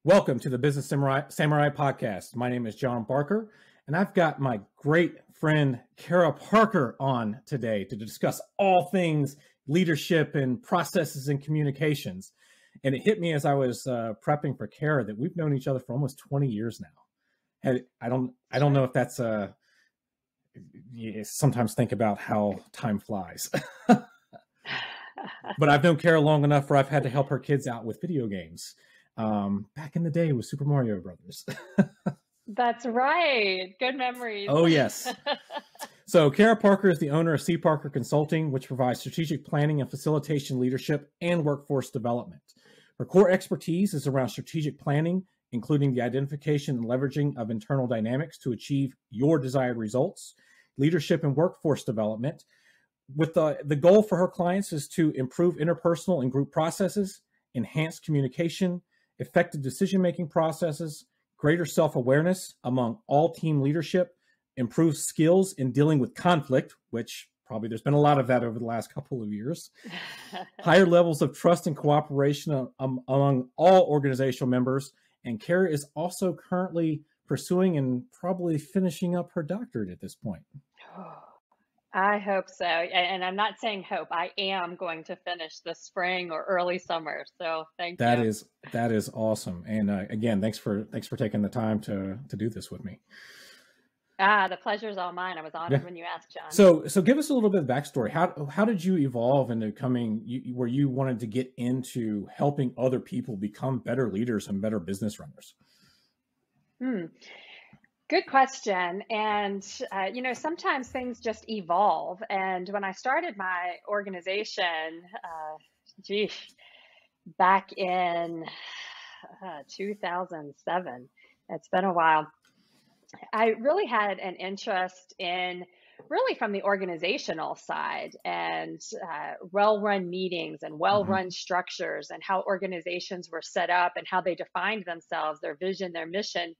Welcome to the Business Samurai podcast. My name is John Barker, and I've got my great friend Cara Parker on today to discuss all things leadership and processes and communications. And it hit me as I was prepping for Cara that we've known each other for almost 20 years now. And I don't know if that's you sometimes think about how time flies. But I've known Cara long enough where I've had to help her kids out with video games. Back in the day with Super Mario Brothers. That's right. Good memories. Oh, yes. So Cara Parker is the owner of C. Parker Consulting, which provides strategic planning and facilitation leadership and workforce development. Her core expertise is around strategic planning, including the identification and leveraging of internal dynamics to achieve your desired results, leadership and workforce development. With the goal for her clients is to improve interpersonal and group processes, enhance communication, effective decision-making processes, greater self-awareness among all team leadership, improve skills in dealing with conflict, which probably there's been a lot of that over the last couple of years, higher levels of trust and cooperation among all organizational members. And Cara is also currently pursuing and probably finishing up her doctorate at this point. I hope so. And I'm not saying hope. I am going to finish this spring or early summer. So thank you. That is awesome. And again, thanks for taking the time to do this with me. The pleasure's all mine. I was honored when you asked, John. So give us a little bit of backstory. How did you evolve into where you wanted to get into helping other people become better leaders and better business runners? Good question. And, sometimes things just evolve. And when I started my organization, back in 2007, it's been a while, I really had an interest in really from the organizational side and well-run meetings and well-run structures and how organizations were set up and how they defined themselves, their vision, their mission.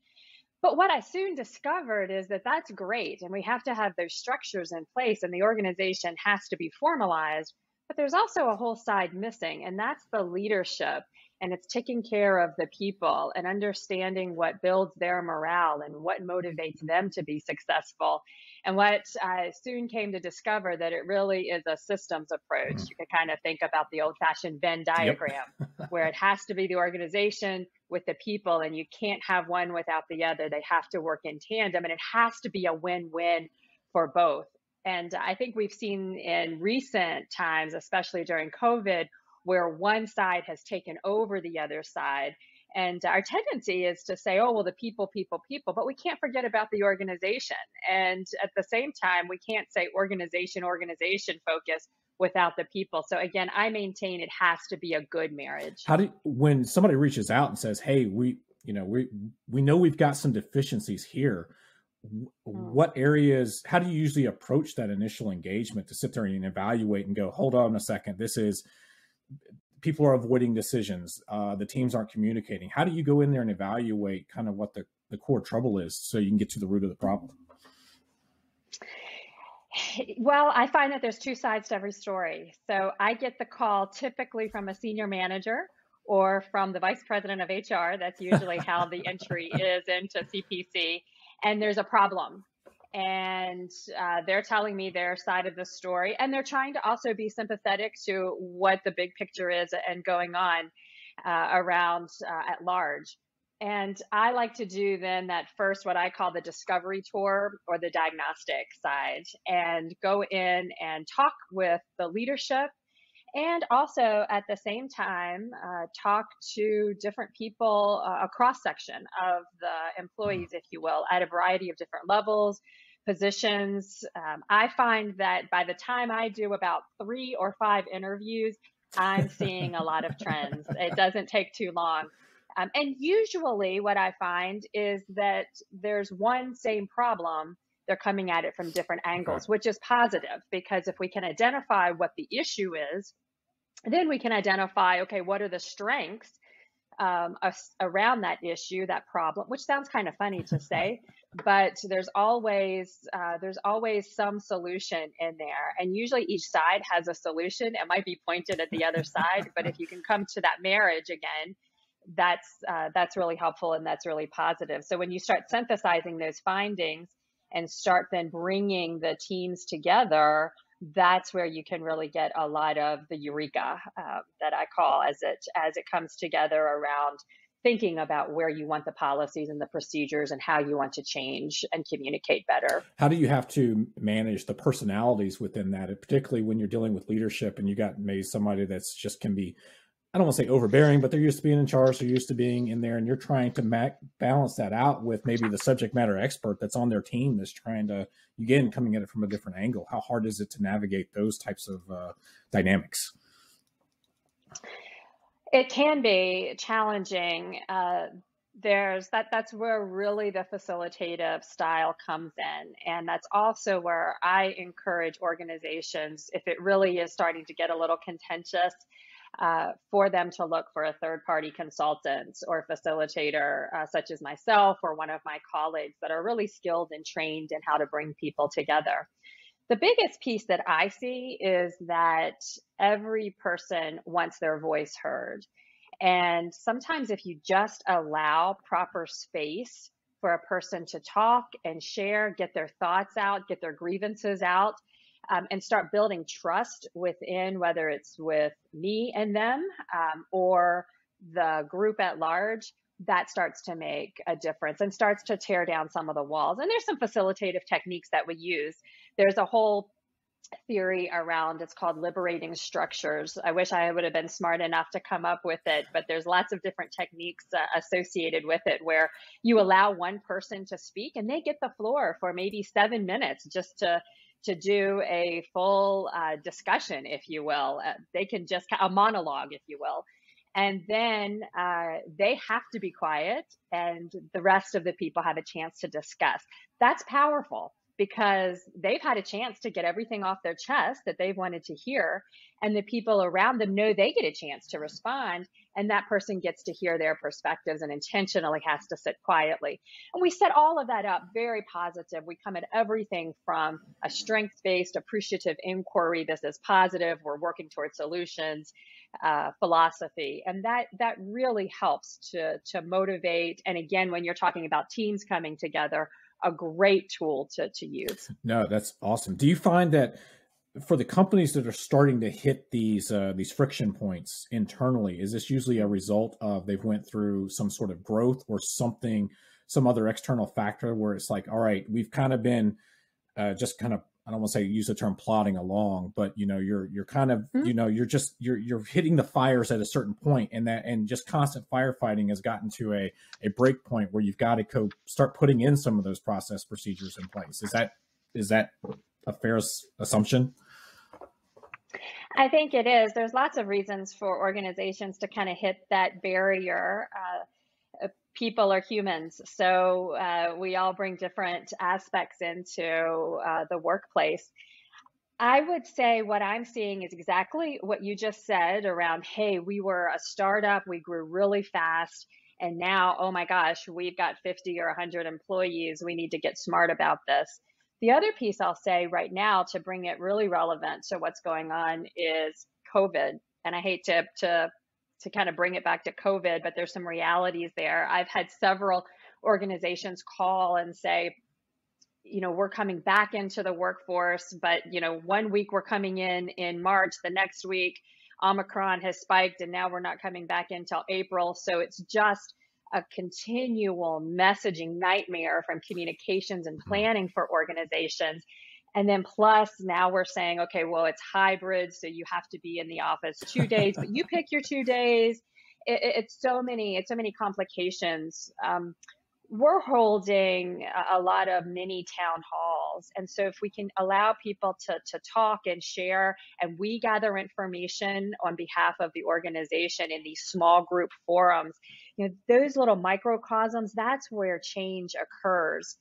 But what I soon discovered is that that's great, and we have to have those structures in place, and the organization has to be formalized. But there's also a whole side missing, and that's the leadership, and it's taking care of the people and understanding what builds their morale and what motivates them to be successful. And what I soon came to discover that it really is a systems approach. You can kind of think about the old-fashioned Venn diagram, where it has to be the organization with the people, and you can't have one without the other. They have to work in tandem, and it has to be a win-win for both. And I think we've seen in recent times, especially during COVID, where one side has taken over the other side. And our tendency is to say, oh, well, the people, but we can't forget about the organization. And at the same time, we can't say organization focus without the people. So again, I maintain it has to be a good marriage. When somebody reaches out and says, hey, we know we've got some deficiencies here, what areas, how do you usually approach that initial engagement to sit there and evaluate and go, hold on a second, people are avoiding decisions. The teams aren't communicating. How do you go in there and evaluate kind of what the core trouble is so you can get to the root of the problem? Well, I find that there's two sides to every story. So I get the call typically from a senior manager or from the vice president of HR. That's usually how the entry is into CPC. And there's a problem. And they're telling me their side of the story. And they're trying to also be sympathetic to what the big picture is and going on around at large. And I like to do then that first, what I call the discovery tour or the diagnostic side, and go in and talk with the leadership. And also at the same time, talk to different people, a cross section of the employees, if you will, at a variety of different levels, positions. I find that by the time I do about 3 or 5 interviews, I'm seeing a lot of trends. It doesn't take too long. And usually what I find is that there's one same problem. They're coming at it from different angles, which is positive, because if we can identify what the issue is, then we can identify, okay, what are the strengths around that issue, that problem, which sounds kind of funny to say, but there's always some solution in there. And usually each side has a solution. It might be pointed at the other side, but if you can come to that marriage again, that's really helpful and that's really positive. So when you start synthesizing those findings and start then bringing the teams together, that's where you can really get a lot of the eureka that I call as it comes together around thinking about where you want the policies and the procedures and how you want to change and communicate better. How do you have to manage the personalities within that, particularly when you're dealing with leadership and you got maybe somebody that's just can be, I don't want to say overbearing, but they're used to being in charge, they're used to being in there, and you're trying to balance that out with maybe the subject matter expert that's on their team that's trying to, again, coming at it from a different angle. How hard is it to navigate those types of dynamics? It can be challenging. That's where really the facilitative style comes in. And that's also where I encourage organizations, if it really is starting to get a little contentious, for them to look for a third-party consultant or facilitator, such as myself or one of my colleagues that are really skilled and trained in how to bring people together. The biggest piece that I see is that every person wants their voice heard. And sometimes if you just allow proper space for a person to talk and share, get their thoughts out, get their grievances out, and start building trust within, whether it's with me and them or the group at large, that starts to make a difference and starts to tear down some of the walls. And there's some facilitative techniques that we use. There's a whole theory around, it's called liberating structures. I wish I would have been smart enough to come up with it, but there's lots of different techniques associated with it where you allow one person to speak and they get the floor for maybe 7 minutes just to do a full discussion, if you will. They can just a monologue, if you will. And then they have to be quiet and the rest of the people have a chance to discuss. That's powerful because they've had a chance to get everything off their chest that they've wanted to hear. And the people around them know they get a chance to respond. And that person gets to hear their perspectives and intentionally has to sit quietly. And we set all of that up very positive. We come at everything from a strengths-based, appreciative inquiry. This is positive. We're working towards solutions. Philosophy. And that really helps to motivate. And again, when you're talking about teams coming together, a great tool to use. No, that's awesome. Do you find that for the companies that are starting to hit these friction points internally, is this usually a result of they've went through some sort of growth or something, some other external factor where it's like, all right, we've kind of been just kind of, I don't want to say use the term plodding along, but you're kind of, you're hitting the fires at a certain point, and just constant firefighting has gotten to a break point where you've got to start putting in some of those process procedures in place. Is that a fair assumption? I think it is. There's lots of reasons for organizations to kind of hit that barrier. People are humans, so we all bring different aspects into the workplace. I would say what I'm seeing is exactly what you just said around, hey, we were a startup, we grew really fast, and now, oh my gosh, we've got 50 or 100 employees, we need to get smart about this. The other piece I'll say right now to bring it really relevant to what's going on is COVID. And I hate to kind of bring it back to COVID, but there's some realities there. I've had several organizations call and say, we're coming back into the workforce, but 1 week we're coming in March, the next week Omicron has spiked and now we're not coming back until April. So it's just a continual messaging nightmare from communications and planning for organizations. And then plus now we're saying, okay, well, it's hybrid. So you have to be in the office 2 days, but you pick your 2 days. It's so many complications. We're holding a lot of mini town halls. And so if we can allow people to talk and share, and we gather information on behalf of the organization in these small group forums, those little microcosms, that's where change occurs.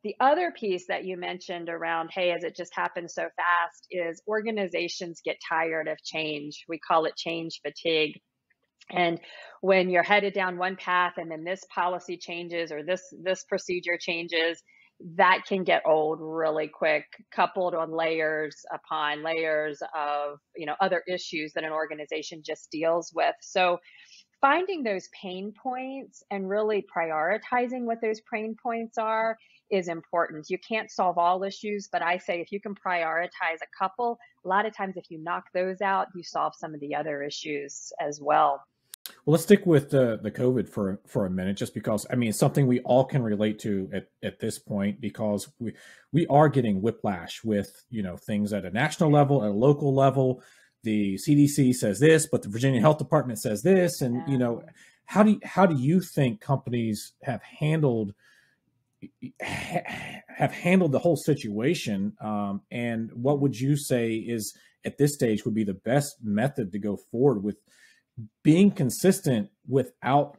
The other piece that you mentioned around, hey, as it just happened so fast, is organizations get tired of change. We call it change fatigue. And when you're headed down one path and then this policy changes or this procedure changes, that can get old really quick, coupled on layers upon layers of other issues that an organization just deals with. So finding those pain points and really prioritizing what those pain points are is important. You can't solve all issues, but I say if you can prioritize a couple, a lot of times if you knock those out, you solve some of the other issues as well. Well, let's stick with the COVID for a minute, just because, I mean, it's something we all can relate to at this point, because we are getting whiplash with, things at a national level, at a local level. The CDC says this, but the Virginia Health Department says this. And, how do you think companies have handled the whole situation? And what would you say is, at this stage, would be the best method to go forward with being consistent without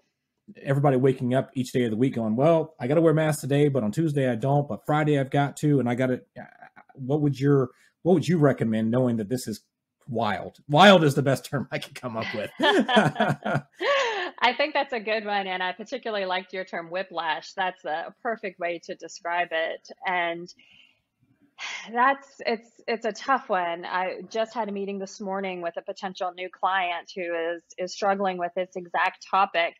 everybody waking up each day of the week going, well, I got to wear masks today, but on Tuesday I don't, but Friday I've got to, and I got to, what would you recommend, knowing that this is wild? Wild is the best term I can come up with. I think that's a good one. And I particularly liked your term whiplash. That's a perfect way to describe it. And it's a tough one. I just had a meeting this morning with a potential new client who is struggling with this exact topic.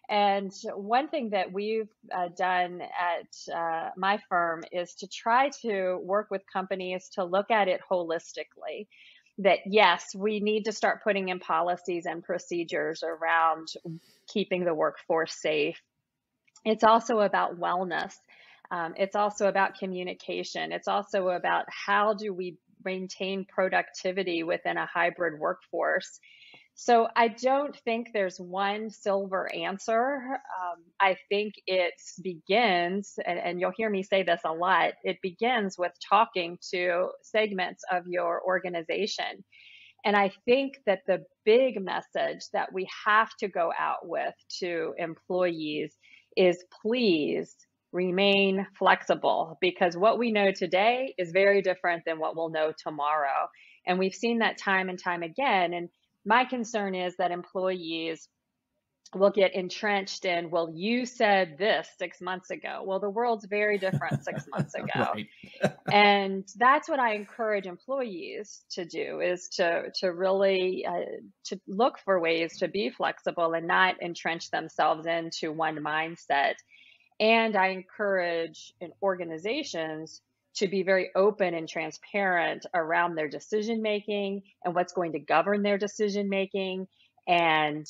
And one thing that we've done at my firm is to try to work with companies to look at it holistically. That yes, we need to start putting in policies and procedures around keeping the workforce safe. It's also about wellness. It's also about communication. It's also about how do we maintain productivity within a hybrid workforce. So I don't think there's one silver answer. I think it begins, and you'll hear me say this a lot, it begins with talking to segments of your organization. And I think that the big message that we have to go out with to employees is please remain flexible, because what we know today is very different than what we'll know tomorrow. And we've seen that time and time again. And my concern is that employees will get entrenched in, well, you said this 6 months ago. Well, the world's very different 6 months ago. Right. And that's what I encourage employees to do, is to really to look for ways to be flexible and not entrench themselves into one mindset. And I encourage in organizations to be very open and transparent around their decision making and what's going to govern their decision making, and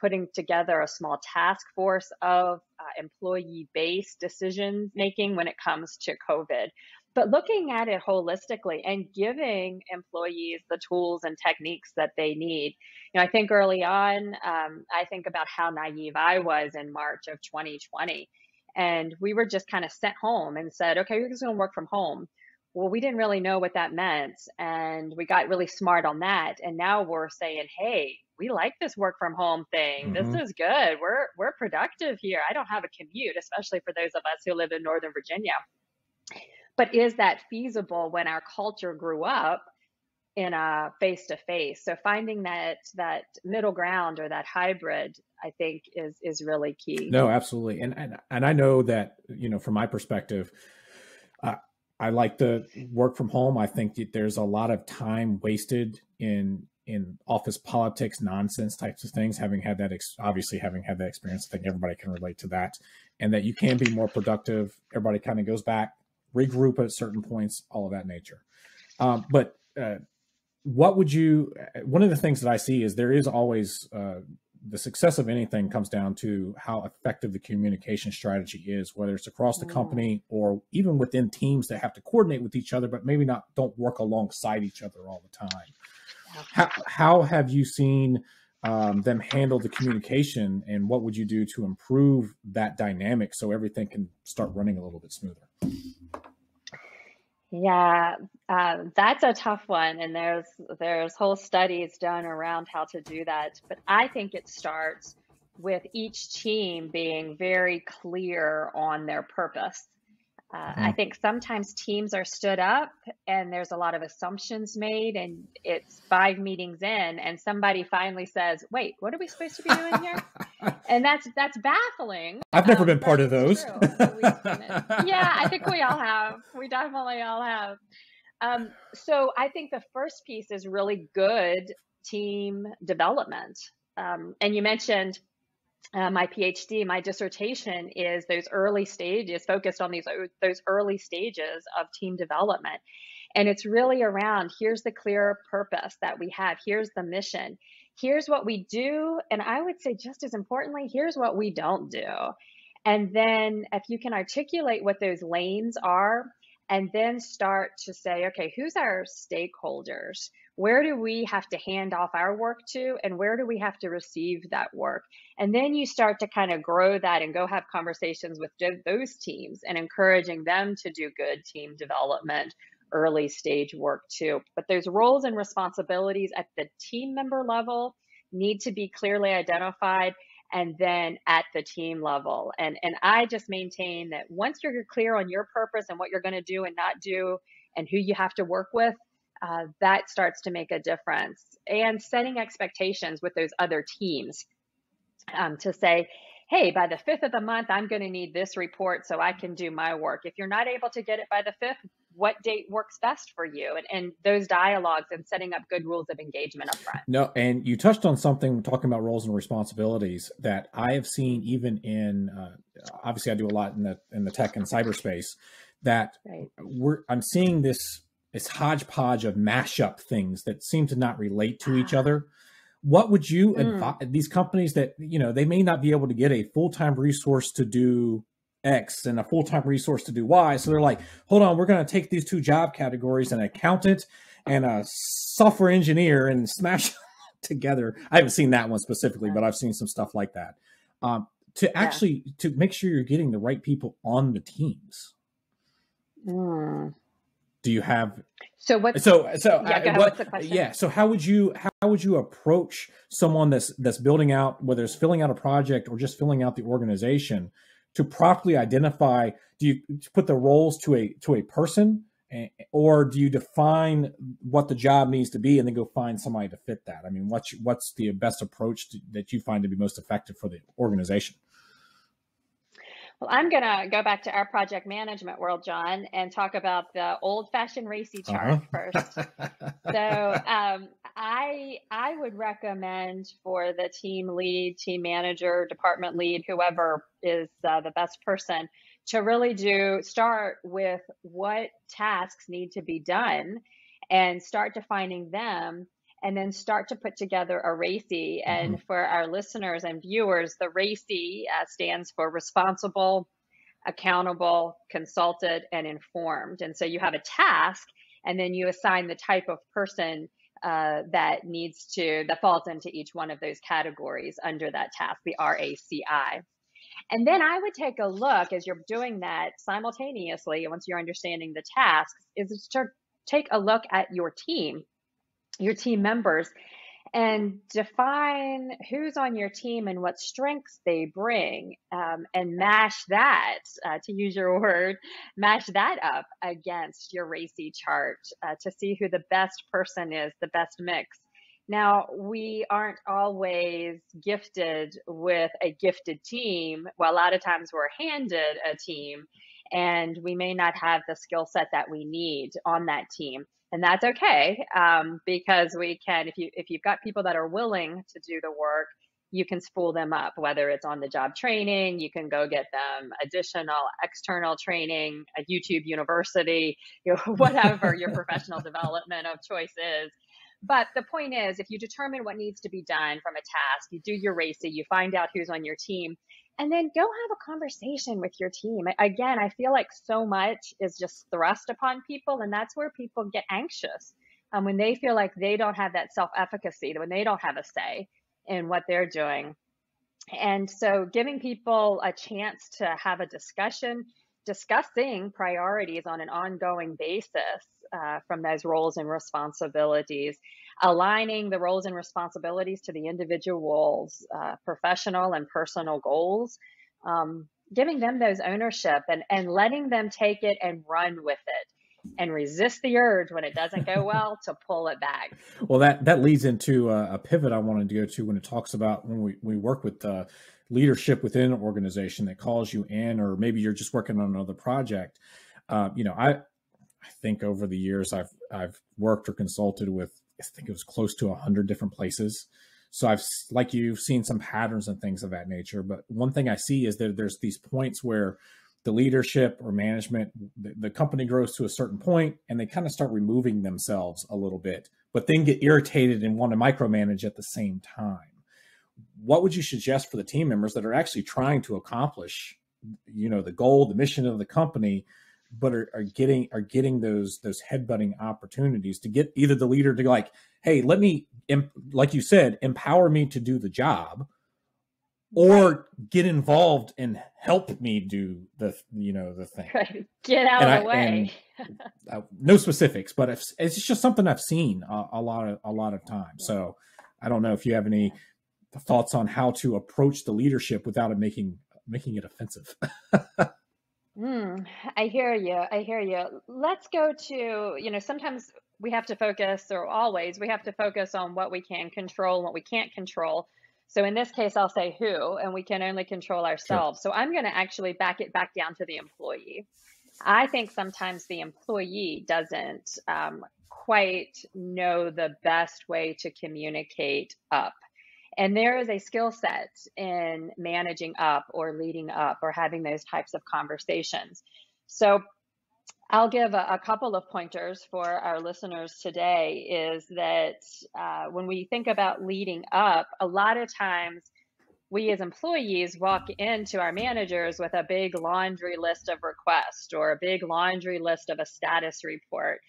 putting together a small task force of employee-based decision making when it comes to COVID. But looking at it holistically and giving employees the tools and techniques that they need. I think early on, I think about how naive I was in March of 2020. And we were just kind of sent home and said, okay, you're just going to work from home. Well, we didn't really know what that meant. And we got really smart on that. And now we're saying, hey, we like this work from home thing. Mm-hmm. This is good. We're productive here. I don't have a commute, especially for those of us who live in Northern Virginia. But is that feasible when our culture grew up in a face-to-face? So finding that middle ground or that hybrid, I think is really key. No, absolutely. And I know that, from my perspective, I like the work from home. I think that there's a lot of time wasted in office politics, nonsense types of things. Having had that experience, I think everybody can relate to that, and that you can be more productive. Everybody kind of goes back, regroup at certain points, all of that nature. But what would you, one of the things that I see is there is always, the success of anything comes down to how effective the communication strategy is, whether it's across the company or even within teams that have to coordinate with each other, but maybe don't work alongside each other all the time. How have you seen them handle the communication, and what would you do to improve that dynamic so everything can start running a little bit smoother? Yeah, that's a tough one. And there's whole studies done around how to do that. But I think it starts with each team being very clear on their purpose. I think sometimes teams are stood up and there's a lot of assumptions made, and it's 5 meetings in and somebody finally says, wait, what are we supposed to be doing here? And that's baffling. I've never been part of those. Yeah, I think we all have. We definitely all have. So I think the first piece is really good team development. And you mentioned my PhD, my dissertation is those early stages, focused on those early stages of team development. And it's really around, here's the clear purpose that we have. Here's the mission. Here's what we do. And I would say just as importantly, here's what we don't do. And then if you can articulate what those lanes are, and then start to say, okay, who's our stakeholders? Where do we have to hand off our work to? And where do we have to receive that work? And then you start to kind of grow that and go have conversations with those teams and encouraging them to do good team development, early stage work too. But those roles and responsibilities at the team member level need to be clearly identified, and then at the team level. And I just maintain that once you're clear on your purpose and what you're going to do and not do and who you have to work with, that starts to make a difference. And setting expectations with those other teams to say, hey, by the 5th of the month, I'm going to need this report so I can do my work. If you're not able to get it by the 5th, what date works best for you? And those dialogues and setting up good rules of engagement up front. No, and you touched on something talking about roles and responsibilities that I have seen even in, obviously I do a lot in the tech and cyberspace, that I'm seeing this hodgepodge of mashup things that seem to not relate to each other. What would you advise these companies that, they may not be able to get a full-time resource to do X and a full-time resource to do Y. So they're like, hold on, we're going to take these two job categories, an accountant and a software engineer, and smash them together. I haven't seen that one specifically, but I've seen some stuff like that. To make sure you're getting the right people on the teams. Do you have what's the question? Yeah. So how would you approach someone that's building out, whether it's filling out a project or just filling out the organization, to properly identify? Do you put the roles to a person, or do you define what the job needs to be and then go find somebody to fit that? I mean, what's the best approach that you find to be most effective for the organization? Well, I'm going to go back to our project management world, John, and talk about the old-fashioned RACI chart first. So I would recommend for the team lead, team manager, department lead, whoever is the best person, to really start with what tasks need to be done and start defining them, and then start to put together a RACI. And for our listeners and viewers, the RACI stands for responsible, accountable, consulted, and informed. And so you have a task, and then you assign the type of person that falls into each one of those categories under that task, the RACI. And then I would take a look, as you're doing that simultaneously, once you're understanding the tasks, is to take a look at your team members, and define who's on your team and what strengths they bring, and mash that, to use your word, mash that up against your RACI chart to see who the best person is, the best mix. Now, we aren't always gifted with a gifted team. Well, a lot of times we're handed a team, and we may not have the skill set that we need on that team. And that's okay, because we can, if you've got people that are willing to do the work, you can spool them up, whether it's on the job training, you can go get them additional external training, a YouTube university, whatever your professional development of choice is. But the point is, if you determine what needs to be done from a task, you do your RACI, you find out who's on your team, and then go have a conversation with your team. Again, I feel like so much is just thrust upon people, and that's where people get anxious when they feel like they don't have that self-efficacy, when they don't have a say in what they're doing. And so giving people a chance to have a discussion, discussing priorities on an ongoing basis from those roles and responsibilities, aligning the roles and responsibilities to the individual's professional and personal goals, giving them those ownership and letting them take it and run with it, and resist the urge when it doesn't go well to pull it back. Well, that leads into a pivot I wanted to go to when it talks about when we work with leadership within an organization that calls you in, or maybe you're just working on another project. I think over the years I've worked or consulted with, I think it was close to 100 different places. So like you've seen some patterns and things of that nature. But one thing I see is that there's these points where the leadership or management, the company grows to a certain point and they kind of start removing themselves a little bit, but then get irritated and want to micromanage at the same time. What would you suggest for the team members that are actually trying to accomplish, the goal, the mission of the company, but are getting those headbutting opportunities to get either the leader to like, hey, let me, like you said, empower me to do the job, or get involved and help me do the thing. Right. Get out of the way. No specifics, but it's just something I've seen a lot of times. Yeah. So I don't know if you have any thoughts on how to approach the leadership without it making it offensive. I hear you. Let's go to, sometimes we have to focus, or always we have to focus on what we can control and what we can't control. So in this case, I'll say who, and we can only control ourselves. Sure. So I'm going to actually back it back down to the employee. I think sometimes the employee doesn't quite know the best way to communicate up. And there is a skill set in managing up or leading up or having those types of conversations. So I'll give a couple of pointers for our listeners today. Is that when we think about leading up, a lot of times we as employees walk into our managers with a big laundry list of requests or a big laundry list of a status report.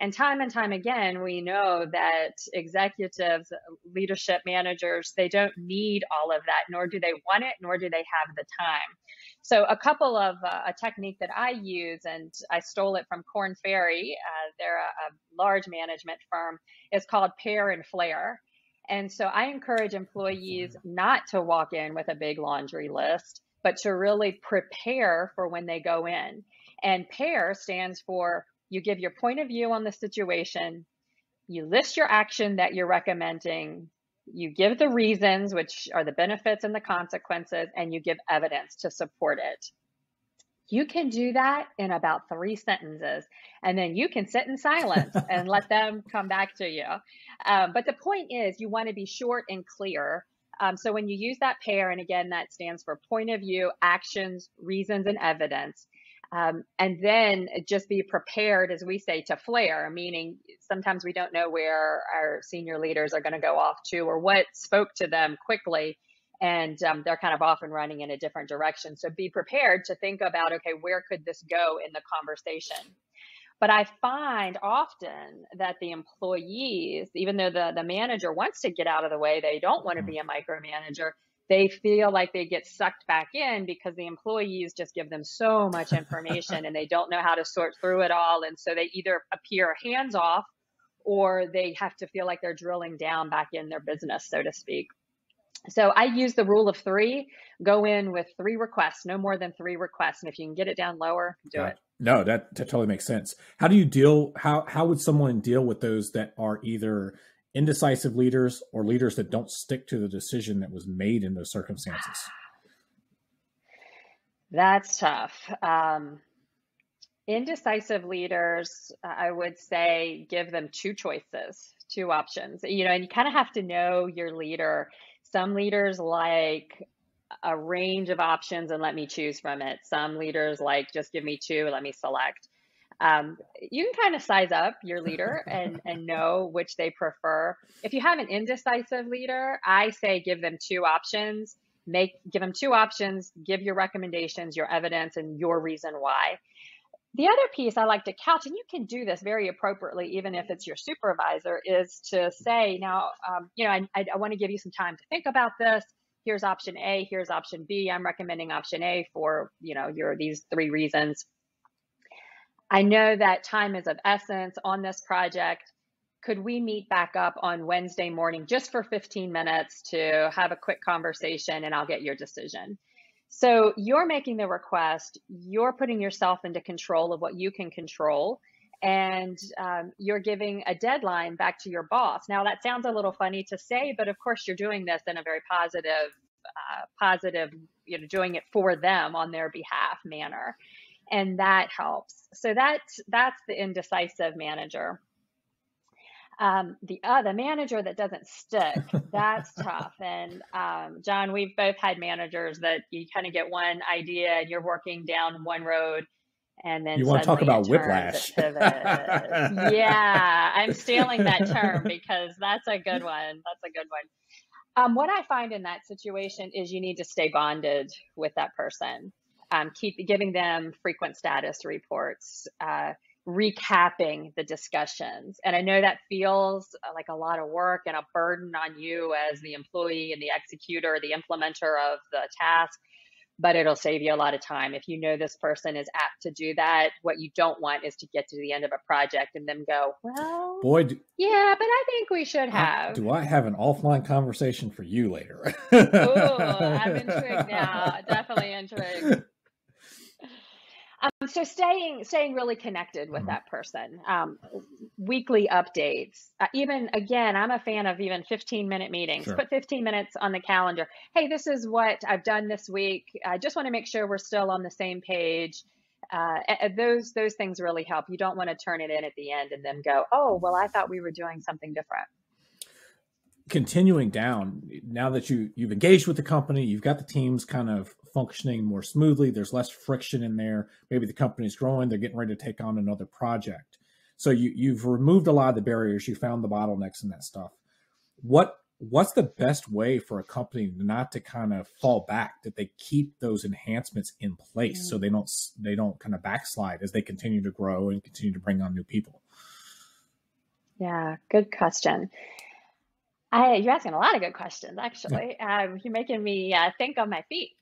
And time again, we know that executives, leadership managers, they don't need all of that, nor do they want it, nor do they have the time. So a couple of a technique that I use, and I stole it from Korn Ferry, they're a large management firm, is called pair and flare. And so I encourage employees not to walk in with a big laundry list, but to really prepare for when they go in. And pair stands for you give your point of view on the situation, you list your action that you're recommending, you give the reasons, which are the benefits and the consequences, and you give evidence to support it. You can do that in about 3 sentences, and then you can sit in silence and let them come back to you. But the point is, you want to be short and clear. So when you use that pair, and again, that stands for point of view, actions, reasons, and evidence. And then just be prepared, as we say, to flare, meaning sometimes we don't know where our senior leaders are going to go off to or what spoke to them quickly. And they're kind of off and running in a different direction. So be prepared to think about, okay, where could this go in the conversation? But I find often that the employees, even though the manager wants to get out of the way, they don't want to be a micromanager. They feel like they get sucked back in because the employees just give them so much information and they don't know how to sort through it all. And so they either appear hands off or they have to feel like they're drilling down back in their business, so to speak. So I use the rule of 3, go in with 3 requests, no more than 3 requests. And if you can get it down lower, do it. No, that totally makes sense. How do you how would someone deal with those that are either indecisive leaders or leaders that don't stick to the decision that was made in those circumstances? That's tough. Indecisive leaders, I would say, give them 2 choices, 2 options, and you kind of have to know your leader. Some leaders like a range of options and let me choose from it. Some leaders like, just give me 2, let me select. You can kind of size up your leader and know which they prefer. If you have an indecisive leader, I say give them 2 options. Give them 2 options, give your recommendations, your evidence, and your reason why. The other piece I like to couch, and you can do this very appropriately, even if it's your supervisor, is to say, now, I want to give you some time to think about this. Here's option A, here's option B. I'm recommending option A for, these 3 reasons. I know that time is of essence on this project. Could we meet back up on Wednesday morning just for 15 minutes to have a quick conversation and I'll get your decision? So you're making the request, you're putting yourself into control of what you can control, and you're giving a deadline back to your boss. Now that sounds a little funny to say, but of course you're doing this in a very positive, doing it for them on their behalf manner. And that helps. So that's the indecisive manager. The manager that doesn't stick, that's tough. And John, we've both had managers that you kind of get one idea and you're working down one road, and then You want to talk suddenly it about turns, it whiplash? pivots. Yeah, I'm stealing that term because that's a good one. That's a good one. What I find in that situation is you need to stay bonded with that person. Keep giving them frequent status reports, recapping the discussions. And I know that feels like a lot of work and a burden on you as the employee and the executor, the implementer of the task, but it'll save you a lot of time. If you know this person is apt to do that, what you don't want is to get to the end of a project and then go, well, Boy, yeah, but I think we should have. do I have an offline conversation for you later? Oh, I'm intrigued now. Definitely intrigued. So staying really connected with that person, weekly updates, even again, I'm a fan of even 15-minute meetings. Sure. Put 15 minutes on the calendar. Hey, this is what I've done this week. I just want to make sure we're still on the same page. Those things really help. You don't want to turn it in at the end and then go, oh, well, I thought we were doing something different. Continuing down, now that you've engaged with the company, you've got the teams kind of functioning more smoothly, there's less friction in there, maybe the company's growing, they're getting ready to take on another project. So you've removed a lot of the barriers, you found the bottlenecks and that stuff. What's the best way for a company not to kind of fall back, that they keep those enhancements in place so they don't kind of backslide as they continue to grow and continue to bring on new people? Yeah, good question. You're asking a lot of good questions, actually. You're making me think on my feet.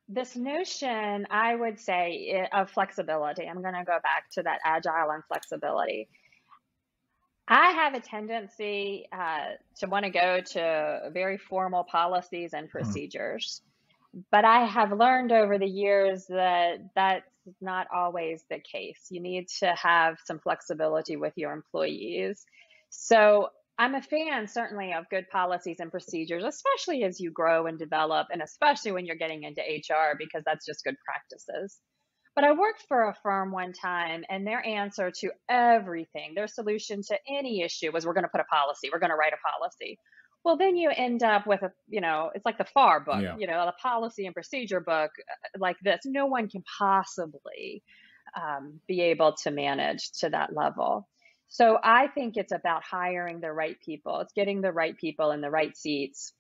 This notion, I would say, of flexibility. I'm going to go back to that agile and flexibility. I have a tendency to want to go to very formal policies and procedures, but I have learned over the years that that's not always the case. You need to have some flexibility with your employees. So I'm a fan, certainly, of good policies and procedures, especially as you grow and develop, and especially when you're getting into HR, because that's just good practices. But I worked for a firm one time, and their answer to everything, their solution to any issue was, we're going to put a policy, we're going to write a policy. Well, then you end up with it's like the FAR book, the policy and procedure book like this. No one can possibly be able to manage to that level. So I think it's about hiring the right people. It's getting the right people in the right seats,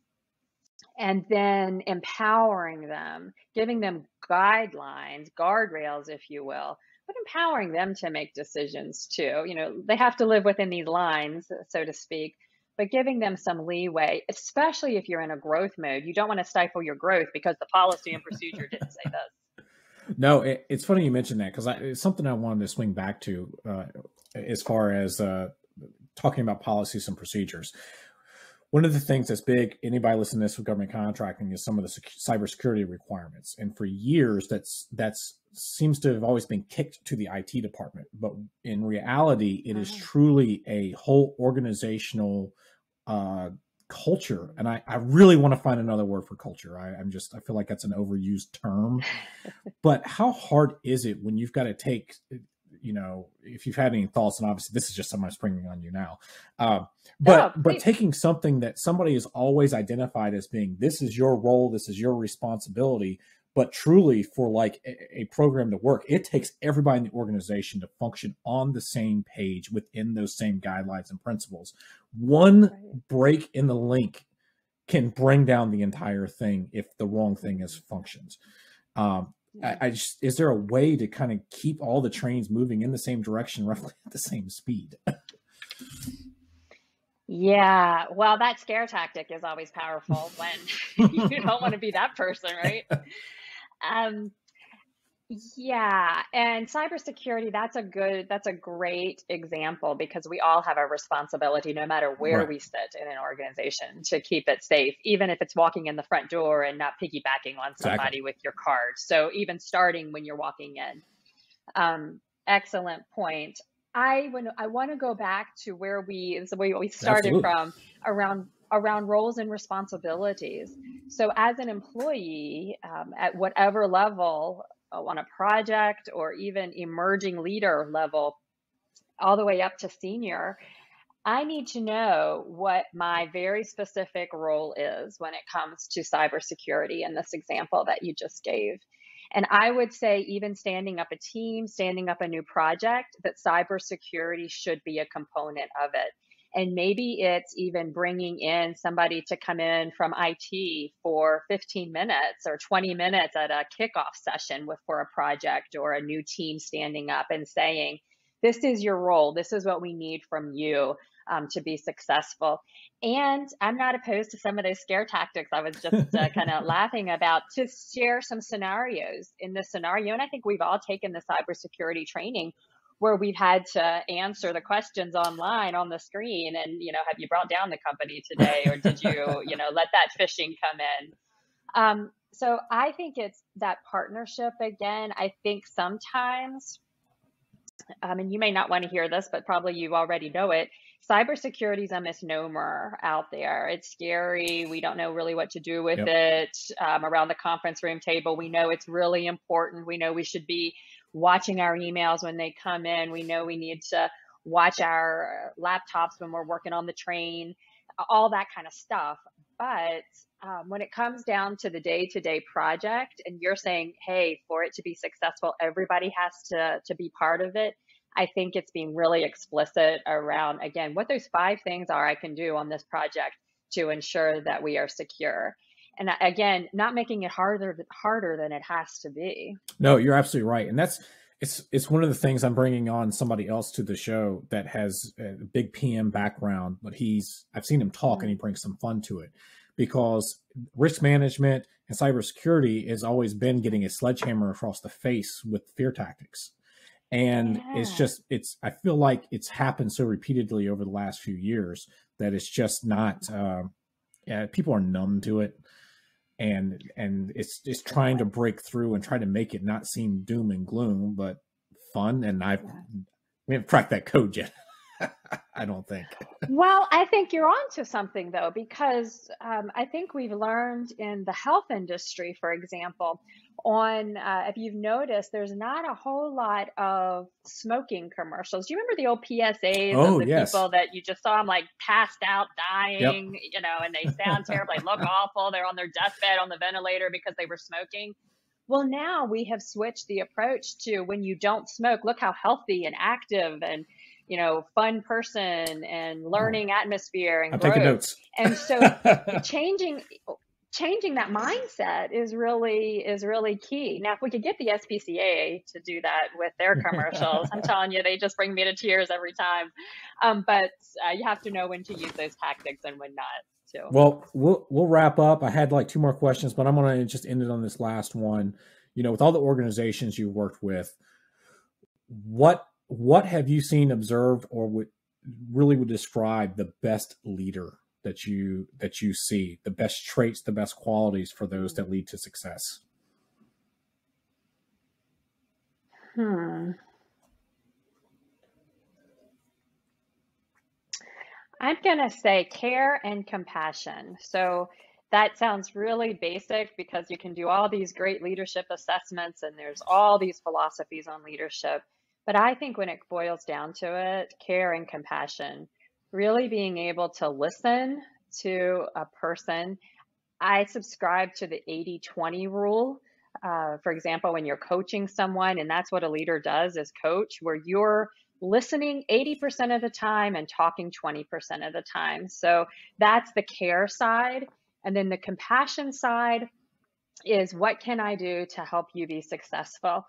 and then empowering them, giving them guidelines, guardrails, if you will, but empowering them to make decisions too. They have to live within these lines, so to speak, but giving them some leeway, especially if you're in a growth mode. You don't want to stifle your growth because the policy and procedure didn't say this. No, it's funny you mentioned that, because it's something I wanted to swing back to as far as talking about policies and procedures. One of the things that's big, anybody listening to this with government contracting, is some of the cybersecurity requirements. And for years, that's seems to have always been kicked to the IT department. But in reality, it is truly a whole organizational culture. And I really want to find another word for culture. I feel like that's an overused term. But how hard is it when you've got to take, if you've had any thoughts, and obviously this is just something I'm springing on you now, but taking something that somebody has always identified as being, this is your role, this is your responsibility, but truly for like a program to work, it takes everybody in the organization to function on the same page within those same guidelines and principles. One break in the link can bring down the entire thing if the wrong thing is functions. Is there a way to kind of keep all the trains moving in the same direction, roughly at the same speed? Yeah, well, that scare tactic is always powerful when you don't want to be that person, right? Yeah, and cybersecurity, that's a great example, because we all have a responsibility, no matter where we sit in an organization, to keep it safe, even if it's walking in the front door and not piggybacking on somebody with your card. So even starting when you're walking in. Excellent point. I want to go back to where we started from, around roles and responsibilities. So as an employee, at whatever level, on a project or even emerging leader level, all the way up to senior, I need to know what my very specific role is when it comes to cybersecurity in this example that you just gave. And I would say, even standing up a team, standing up a new project, that cybersecurity should be a component of it. And maybe it's even bringing in somebody to come in from IT for 15 minutes or 20 minutes at a kickoff session for a project, or a new team standing up and saying, this is your role. This is what we need from you to be successful. And I'm not opposed to some of those scare tactics I was just kind of laughing about, to share some scenarios in this scenario. And I think we've all taken the cybersecurity training where we've had to answer the questions online on the screen, and, have you brought down the company today, or did you, let that phishing come in? So I think it's that partnership again. I think sometimes, and you may not want to hear this, but probably you already know it, cybersecurity is a misnomer out there. It's scary. We don't know really what to do with it. Around the conference room table, we know it's really important. We know we should be watching our emails when they come in. We know we need to watch our laptops when we're working on the train, all that kind of stuff. But when it comes down to the day-to-day project, and you're saying, hey, for it to be successful, everybody has to be part of it, I think it's being really explicit around, again, what those 5 things are I can do on this project to ensure that we are secure. And again, not making it harder than it has to be. No, you're absolutely right. And it's one of the things. I'm bringing on somebody else to the show that has a big PM background, but I've seen him talk and he brings some fun to it, because risk management and cybersecurity has always been getting a sledgehammer across the face with fear tactics. And I feel like it's happened so repeatedly over the last few years that it's just not, people are numb to it. And it's trying to break through and try to make it not seem doom and gloom, but fun. And we haven't cracked that code yet. I don't think. Well, I think you're onto something, though, because I think we've learned in the health industry, for example, if you've noticed, there's not a whole lot of smoking commercials. Do you remember the old PSAs of the people that you just saw them like passed out, dying, and they sound terrible, they look awful, they're on their deathbed on the ventilator because they were smoking? Well, now we have switched the approach to, when you don't smoke, look how healthy and active and fun person and learning atmosphere and growth. I'm taking notes. And so changing that mindset is really key. Now, if we could get the SPCA to do that with their commercials, I'm telling you, they just bring me to tears every time. But you have to know when to use those tactics and when not. too. Well, we'll wrap up. I had like 2 more questions, but I'm going to just end it on this last one. With all the organizations you've worked with, what have you seen, observed, or really would describe the best leader that you see, the best traits, the best qualities for those that lead to success? I'm going to say care and compassion. So that sounds really basic, because you can do all these great leadership assessments and there's all these philosophies on leadership. But I think when it boils down to it, care and compassion, really being able to listen to a person. I subscribe to the 80-20 rule. For example, when you're coaching someone, and that's what a leader does, is coach, where you're listening 80% of the time and talking 20% of the time. So that's the care side. And then the compassion side is, what can I do to help you be successful?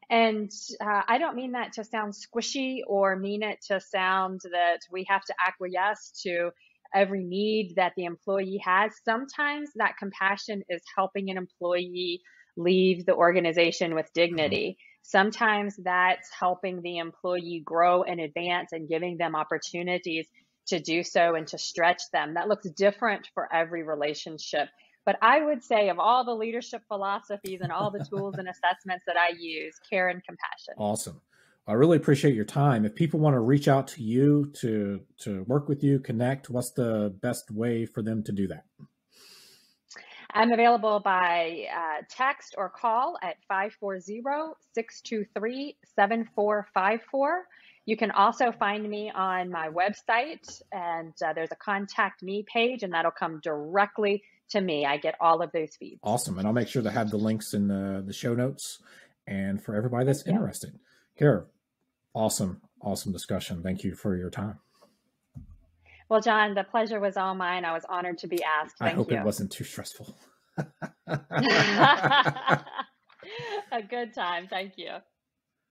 And I don't mean that to sound squishy or mean it to sound that we have to acquiesce to every need that the employee has. Sometimes that compassion is helping an employee leave the organization with dignity. Sometimes that's helping the employee grow and advance and giving them opportunities to do so and to stretch them. That looks different for every relationship. But I would say, of all the leadership philosophies and all the tools and assessments that I use, care and compassion. Awesome. I really appreciate your time. If people want to reach out to you to work with you, connect, what's the best way for them to do that? I'm available by text or call at 540-623-7454. You can also find me on my website, and there's a contact me page, and that'll come directly to me. I get all of those feeds. Awesome. And I'll make sure to have the links in the show notes and for everybody that's interested. Cara, awesome discussion. Thank you for your time. Well, John, the pleasure was all mine. I was honored to be asked. Thank you. I hope it wasn't too stressful. A good time. Thank you.